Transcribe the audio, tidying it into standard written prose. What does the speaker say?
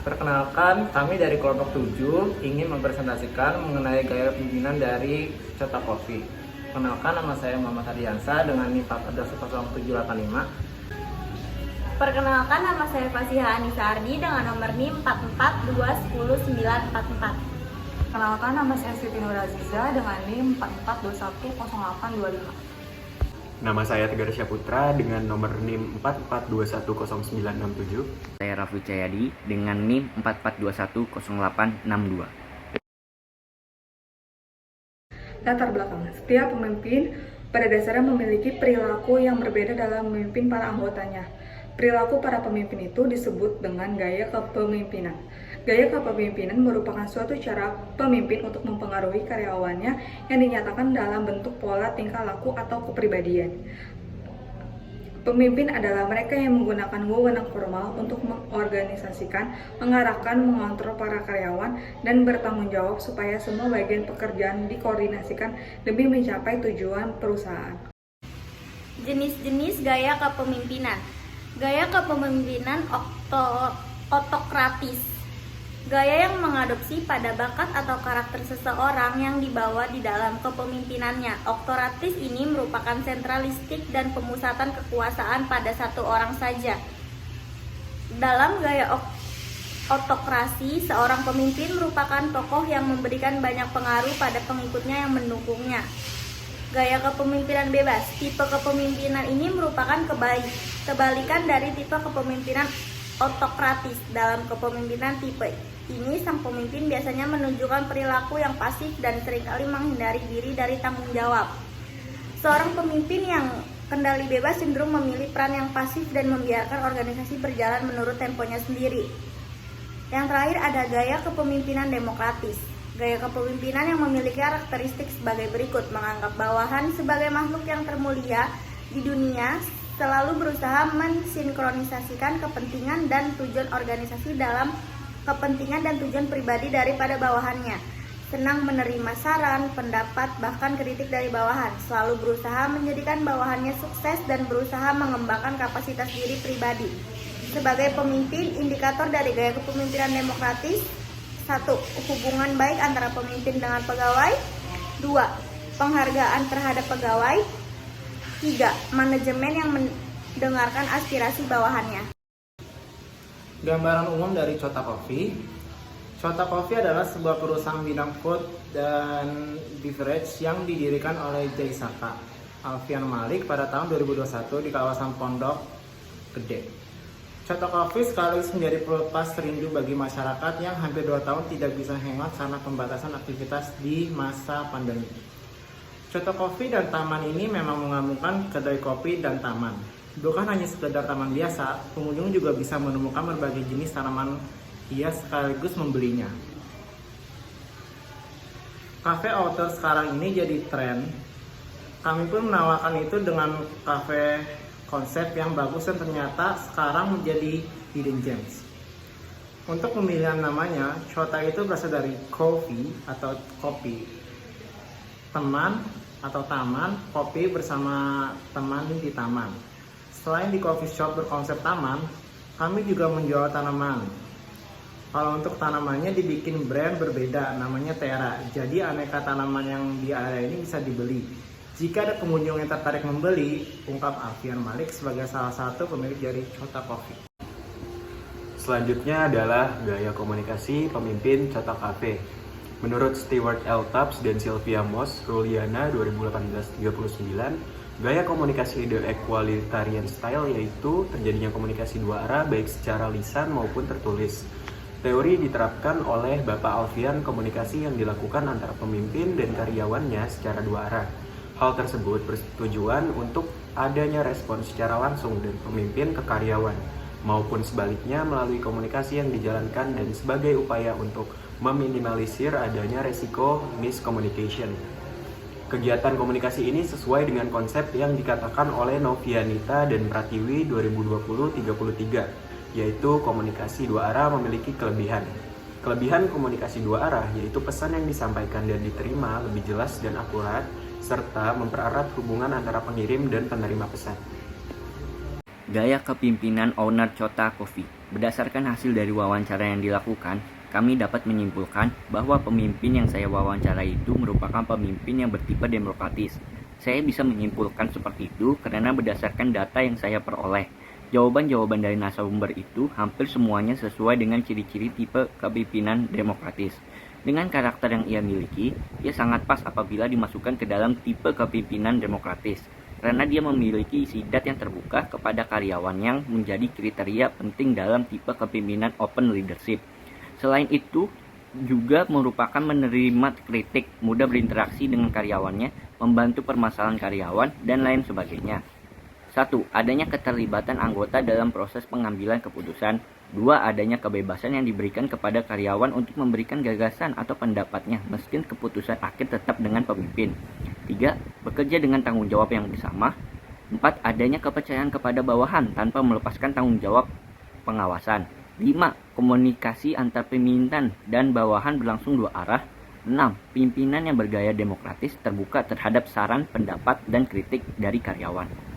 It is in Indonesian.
Perkenalkan, kami dari kelompok 7 ingin mempresentasikan mengenai gaya pimpinan dari Chota Coffee. Perkenalkan, nama saya Muhammad Hadiansa dengan NIM 4010785. Perkenalkan, nama saya Fasiha Anissa Ardi dengan nomor NIM 442101944. Perkenalkan, nama saya Siti Nur Aziza dengan NIM 44210825. Nama saya Tegar Syaputra dengan nomor NIM 44210967. Saya Raffi Cahyadi dengan NIM 44210862. Latar belakang, setiap pemimpin pada dasarnya memiliki perilaku yang berbeda dalam memimpin para anggotanya. Perilaku para pemimpin itu disebut dengan gaya kepemimpinan. Gaya kepemimpinan merupakan suatu cara pemimpin untuk mempengaruhi karyawannya yang dinyatakan dalam bentuk pola tingkah laku atau kepribadian. Pemimpin adalah mereka yang menggunakan wewenang formal untuk mengorganisasikan, mengarahkan, mengontrol para karyawan, dan bertanggung jawab supaya semua bagian pekerjaan dikoordinasikan demi mencapai tujuan perusahaan. Jenis-jenis gaya kepemimpinan. Gaya kepemimpinan otokratis. Gaya yang mengadopsi pada bakat atau karakter seseorang yang dibawa di dalam kepemimpinannya. Otokratis ini merupakan sentralistik dan pemusatan kekuasaan pada satu orang saja. Dalam gaya otokrasi, seorang pemimpin merupakan tokoh yang memberikan banyak pengaruh pada pengikutnya yang mendukungnya. Gaya kepemimpinan bebas. Tipe kepemimpinan ini merupakan kebalikan dari tipe kepemimpinan otokratis. Dalam kepemimpinan tipe ini, sang pemimpin biasanya menunjukkan perilaku yang pasif dan seringkali menghindari diri dari tanggung jawab. Seorang pemimpin yang kendali bebas cenderung memilih peran yang pasif dan membiarkan organisasi berjalan menurut temponya sendiri. Yang terakhir ada gaya kepemimpinan demokratis. Gaya kepemimpinan yang memiliki karakteristik sebagai berikut: menganggap bawahan sebagai makhluk yang termulia di dunia, selalu berusaha mensinkronisasikan kepentingan dan tujuan organisasi dalam kepentingan dan tujuan pribadi daripada bawahannya, senang menerima saran, pendapat, bahkan kritik dari bawahan, selalu berusaha menjadikan bawahannya sukses dan berusaha mengembangkan kapasitas diri pribadi. Sebagai pemimpin, indikator dari gaya kepemimpinan demokratis: 1. Hubungan baik antara pemimpin dengan pegawai. 2. Penghargaan terhadap pegawai. 3. Manajemen yang mendengarkan aspirasi bawahannya. Gambaran umum dari Chota Coffee. Chota Coffee adalah sebuah perusahaan bidang food dan beverage yang didirikan oleh Jay Saka Alfian Malik pada tahun 2021 di kawasan Pondok Gede. Chota Coffee sekaligus menjadi pelepas rindu bagi masyarakat yang hampir 2 tahun tidak bisa hangout karena pembatasan aktivitas di masa pandemi. Chota Coffee dan taman ini memang menggabungkan kedai kopi dan taman. Bukan hanya sekedar taman biasa, pengunjung juga bisa menemukan berbagai jenis tanaman hias sekaligus membelinya. Cafe outdoor sekarang ini jadi tren. Kami pun menawarkan itu dengan cafe konsep yang bagus dan ternyata sekarang menjadi hidden gems. Untuk pemilihan namanya, Chota itu berasal dari coffee atau kopi, teman atau taman, kopi bersama teman di taman. Selain di coffee shop berkonsep taman, kami juga menjual tanaman. Kalau untuk tanamannya dibikin brand berbeda, namanya Tera. Jadi aneka tanaman yang di area ini bisa dibeli. Jika ada pengunjung yang tertarik membeli, ungkap Alfian Malik sebagai salah satu pemilik dari Chota Coffee. Selanjutnya adalah gaya komunikasi pemimpin Chota Cafe. Menurut Stewart L. Tubbs dan Sylvia Moss Ruliana 2018-39, gaya komunikasi the equalitarian style yaitu terjadinya komunikasi dua arah baik secara lisan maupun tertulis. Teori diterapkan oleh Bapak Alfian komunikasi yang dilakukan antara pemimpin dan karyawannya secara dua arah. Hal tersebut bertujuan untuk adanya respon secara langsung dari pemimpin ke karyawan, maupun sebaliknya melalui komunikasi yang dijalankan dan sebagai upaya untuk meminimalisir adanya resiko miscommunication. Kegiatan komunikasi ini sesuai dengan konsep yang dikatakan oleh Novianita dan Pratiwi 2020-33, yaitu komunikasi dua arah memiliki kelebihan. Kelebihan komunikasi dua arah yaitu pesan yang disampaikan dan diterima lebih jelas dan akurat, serta mempererat hubungan antara pengirim dan penerima pesan. Gaya kepemimpinan owner Chota Coffee. Berdasarkan hasil dari wawancara yang dilakukan, kami dapat menyimpulkan bahwa pemimpin yang saya wawancarai itu merupakan pemimpin yang bertipe demokratis. Saya bisa menyimpulkan seperti itu karena berdasarkan data yang saya peroleh. Jawaban-jawaban dari narasumber itu hampir semuanya sesuai dengan ciri-ciri tipe kepemimpinan demokratis. Dengan karakter yang ia miliki, ia sangat pas apabila dimasukkan ke dalam tipe kepemimpinan demokratis, karena dia memiliki sidat yang terbuka kepada karyawan yang menjadi kriteria penting dalam tipe kepemimpinan open leadership. Selain itu, juga merupakan menerima kritik, mudah berinteraksi dengan karyawannya, membantu permasalahan karyawan, dan lain sebagainya. 1. Adanya keterlibatan anggota dalam proses pengambilan keputusan. 2. Adanya kebebasan yang diberikan kepada karyawan untuk memberikan gagasan atau pendapatnya, meski keputusan akhir tetap dengan pemimpin. 3. Bekerja dengan tanggung jawab yang bersama. 4. Adanya kepercayaan kepada bawahan tanpa melepaskan tanggung jawab pengawasan. 5. Komunikasi antar pimpinan dan bawahan berlangsung dua arah. 6. Pimpinan yang bergaya demokratis terbuka terhadap saran, pendapat, dan kritik dari karyawan.